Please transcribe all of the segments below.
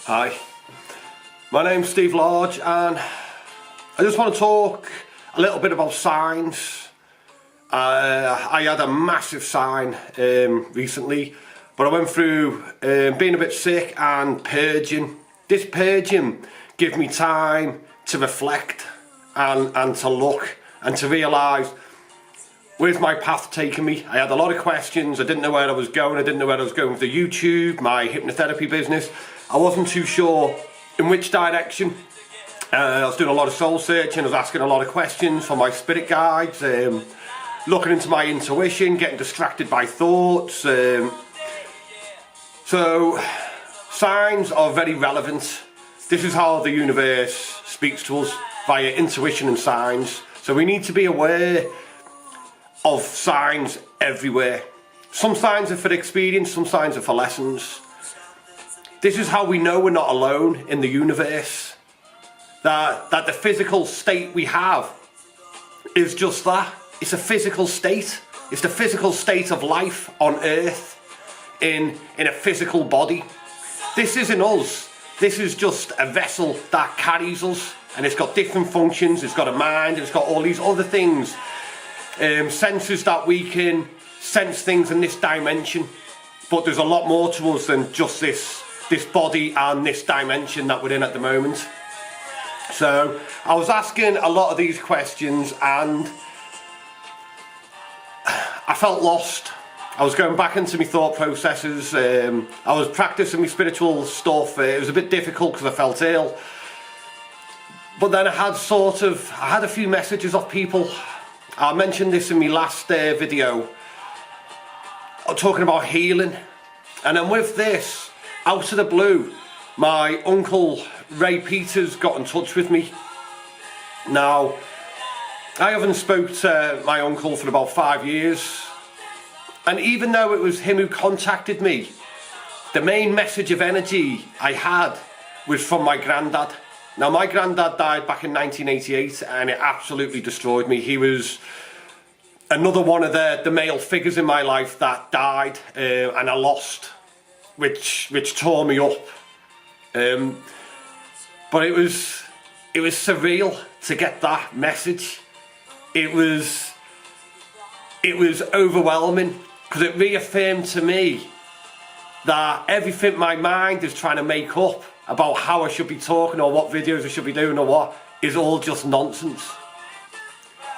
Hi, my name's Steve Large and I just want to talk a little bit about signs. I had a massive sign recently, but I went through being a bit sick and purging. This purging gave me time to reflect and to look and to realise where's my path taking me. I had a lot of questions. I didn't know where I was going. I didn't know where I was going with the YouTube, my hypnotherapy business. I wasn't too sure in which direction. I was doing a lot of soul searching. I was asking a lot of questions from my spirit guides, looking into my intuition, getting distracted by thoughts. So signs are very relevant. This is how the universe speaks to us, via intuition and signs. So we need to be aware of signs everywhere. Some signs are for experience, some signs are for lessons. This is how we know we're not alone in the universe. That the physical state we have is just that. It's a physical state. It's the physical state of life on Earth in a physical body. This isn't us. This is just a vessel that carries us, and it's got different functions. It's got a mind, it's got all these other things. Senses that we can sense things in this dimension, but there's a lot more to us than just this body and this dimension that we're in at the moment. So I was asking a lot of these questions and I felt lost. I was going back into my thought processes. I was practicing my spiritual stuff. It was a bit difficult because I felt ill, but then I had a few messages off people. I mentioned this in my last video, talking about healing. And then with this, out of the blue, my uncle Ray Peters got in touch with me. Now, I haven't spoke to my uncle for about 5 years. And even though it was him who contacted me, the main message of energy I had was from my granddad. Now, my granddad died back in 1988 and it absolutely destroyed me. He was another one of the male figures in my life that died and I lost, which tore me up. But it was surreal to get that message. It was overwhelming because it reaffirmed to me that everything my mind is trying to make up about how I should be talking or what videos I should be doing or what is all just nonsense.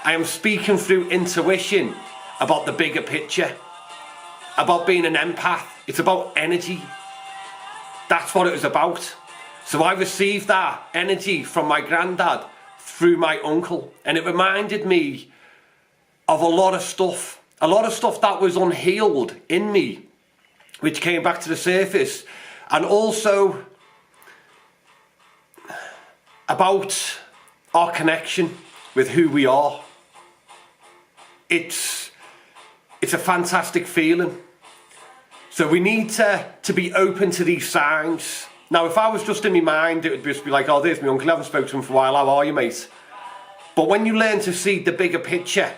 I am speaking through intuition about the bigger picture, about being an empath. It's about energy. That's what it was about. So I received that energy from my granddad through my uncle, and it reminded me of a lot of stuff that was unhealed in me, which came back to the surface, and also about our connection with who we are. It's a fantastic feeling. So we need to be open to these signs. Now, if I was just in my mind, it would just be like, oh, there's my uncle, I haven't spoken to him for a while, how are you, mate? But when you learn to see the bigger picture,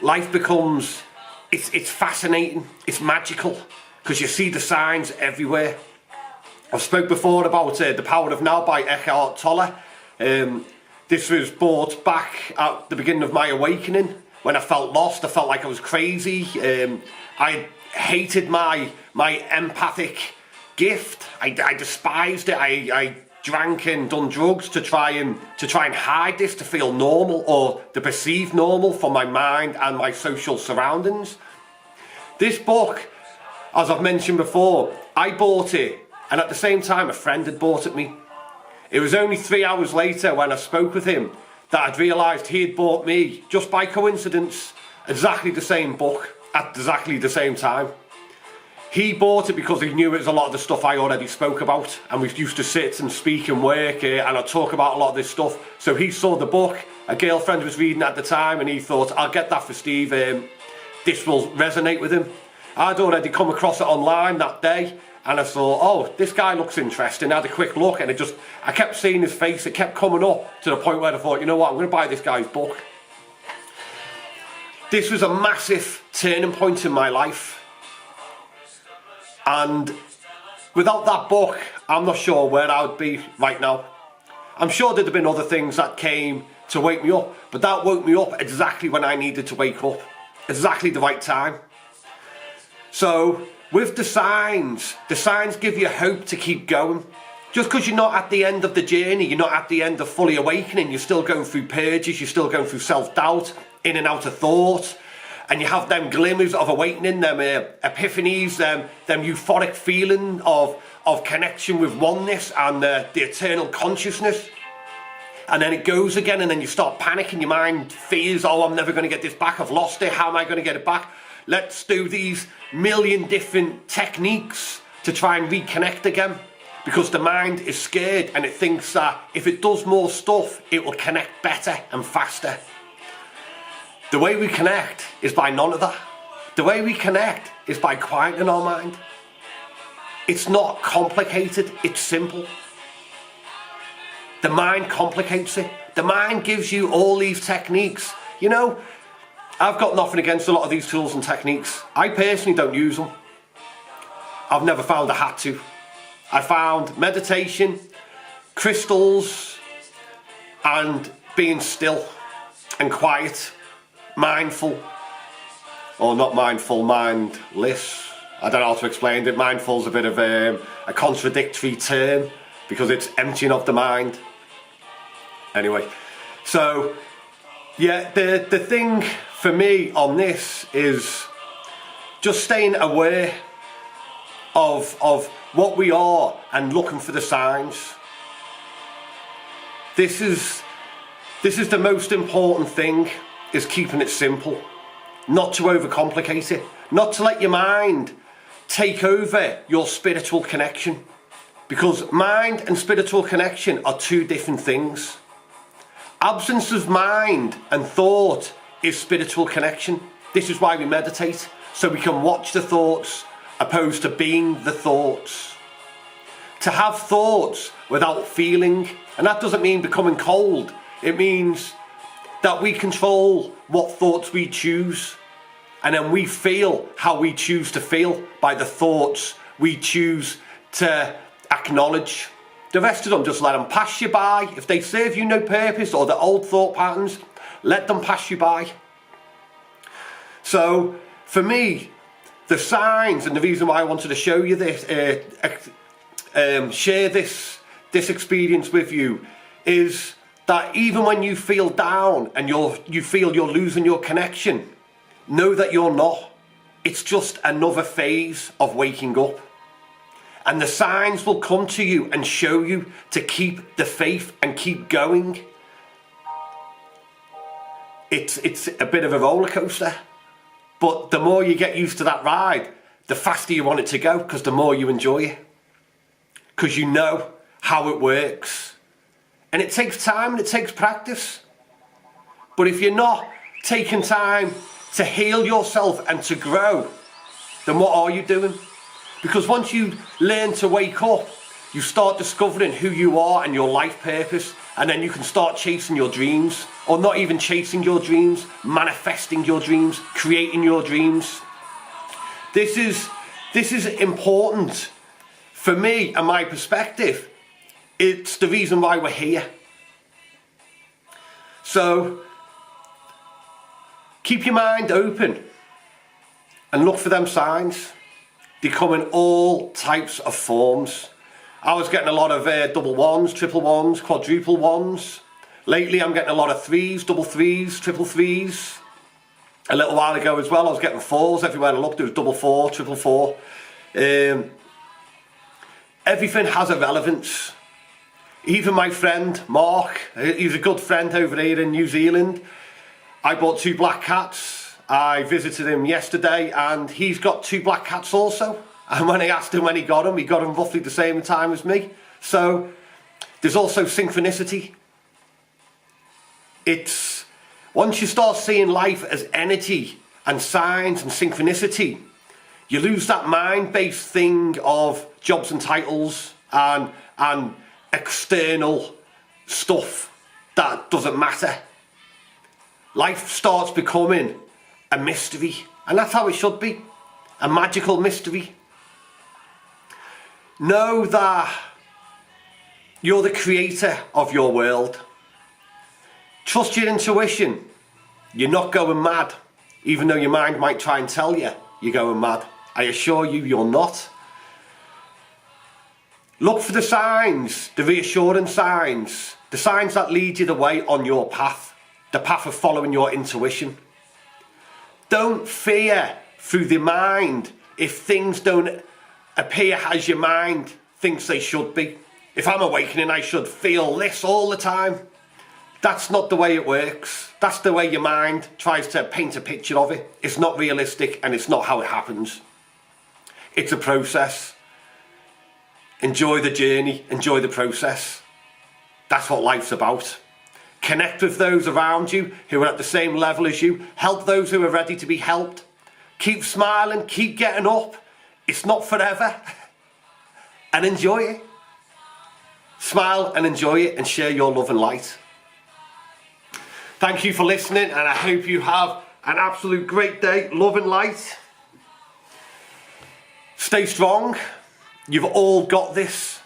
life becomes, it's fascinating, it's magical, because you see the signs everywhere. I've spoke before about The Power of Now by Eckhart Tolle. This was brought back at the beginning of my awakening, when I felt lost, I felt like I was crazy. I hated my empathic gift. I despised it. I drank and done drugs to try and hide this, to feel normal or to perceive normal from my mind and my social surroundings. This book, as I've mentioned before, I bought it, and at the same time a friend had bought it me. It was only 3 hours later when I spoke with him that I'd realised he had bought me, just by coincidence, exactly the same book at exactly the same time. He bought it because he knew it was a lot of the stuff I already spoke about, and we used to sit and speak and work and I'd talk about a lot of this stuff. So he saw the book, a girlfriend was reading at the time, and he thought, I'll get that for Steve, this will resonate with him. I'd already come across it online that day, and I thought, oh, this guy looks interesting. I had a quick look and I kept seeing his face, it kept coming up to the point where I thought, you know what, I'm going to buy this guy's book. This was a massive turning point in my life. And Without that book, I'm not sure where I would be right now. I'm sure there'd have been other things that came to wake me up, but that woke me up exactly when I needed to wake up. Exactly the right time. So, with the signs give you hope to keep going. Just because you're not at the end of the journey, you're not at the end of fully awakening, you're still going through purges, you're still going through self-doubt, in and out of thought, and you have them glimmers of awakening, them epiphanies, them euphoric feeling of connection with oneness and the eternal consciousness. And then it goes again, and then you start panicking, your mind fears, oh, I'm never going to get this back, I've lost it, how am I going to get it back? Let's do these million different techniques to try and reconnect again. Because the mind is scared and it thinks that if it does more stuff, it will connect better and faster. The way we connect is by none of that. The way we connect is by quieting our mind. It's not complicated, it's simple. The mind complicates it. The mind gives you all these techniques. You know, I've got nothing against a lot of these tools and techniques. I personally don't use them. I've never found I had to. I found meditation, crystals, and being still and quiet, mindful, or not mindful, mindless. I don't know how to explain it. Mindful's a bit of a contradictory term because it's emptying of the mind. Anyway, so yeah, the thing for me on this is just staying aware of what we are and looking for the signs. This is the most important thing, is keeping it simple, not to overcomplicate it, not to let your mind take over your spiritual connection, because mind and spiritual connection are two different things. Absence of mind and thought is spiritual connection. This is why we meditate, so we can watch the thoughts opposed to being the thoughts. To have thoughts without feeling, and that doesn't mean becoming cold. It means that we control what thoughts we choose, and then we feel how we choose to feel by the thoughts we choose to acknowledge. The rest of them, just let them pass you by. If they serve you no purpose, or the old thought patterns, let them pass you by. So for me, the signs, and the reason why I wanted to show you this, share this experience with you, is that even when you feel down and you feel you're losing your connection, know that you're not. It's just another phase of waking up. And the signs will come to you and show you to keep the faith and keep going. It's a bit of a roller coaster. But the more you get used to that ride, the faster you want it to go, because the more you enjoy it. Because you know how it works. And it takes time and it takes practice. But if you're not taking time to heal yourself and to grow, then what are you doing? Because once you learn to wake up, you start discovering who you are and your life purpose, and then you can start chasing your dreams, or not even chasing your dreams, manifesting your dreams, creating your dreams. This is important for me and my perspective. It's the reason why we're here. So keep your mind open and look for them signs. They come in all types of forms. I was getting a lot of double ones, triple ones, quadruple ones. Lately I'm getting a lot of threes, double threes, triple threes. A little while ago as well I was getting fours. Everywhere I looked there was double four, triple four. Everything has a relevance. Even my friend Mark, he's a good friend over here in New Zealand. I bought 2 black cats. I visited him yesterday and he's got 2 black cats also. And when I asked him when he got them roughly the same time as me. So there's also synchronicity. It's once you start seeing life as energy and signs and synchronicity, you lose that mind-based thing of jobs and titles and external stuff that doesn't matter. Life starts becoming a mystery, and that's how it should be, a magical mystery. Know that you're the creator of your world. Trust your intuition. You're not going mad, even though your mind might try and tell you you're going mad. I assure you, you're not. Look for the signs, the reassuring signs, the signs that lead you the way on your path, the path of following your intuition. Don't fear through the mind if things don't appear as your mind thinks they should be. If I'm awakening, I should feel this all the time. That's not the way it works. That's the way your mind tries to paint a picture of it. It's not realistic and it's not how it happens. It's a process. Enjoy the journey, enjoy the process. That's what life's about. Connect with those around you who are at the same level as you. Help those who are ready to be helped. Keep smiling, keep getting up. It's not forever. And enjoy it. Smile and enjoy it and share your love and light. Thank you for listening, and I hope you have an absolute great day. Love and light. Stay strong. You've all got this.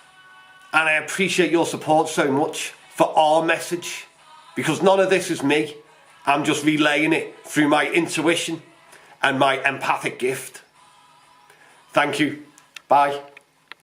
And I appreciate your support so much for our message, because none of this is me. I'm just relaying it through my intuition and my empathic gift. Thank you. Bye.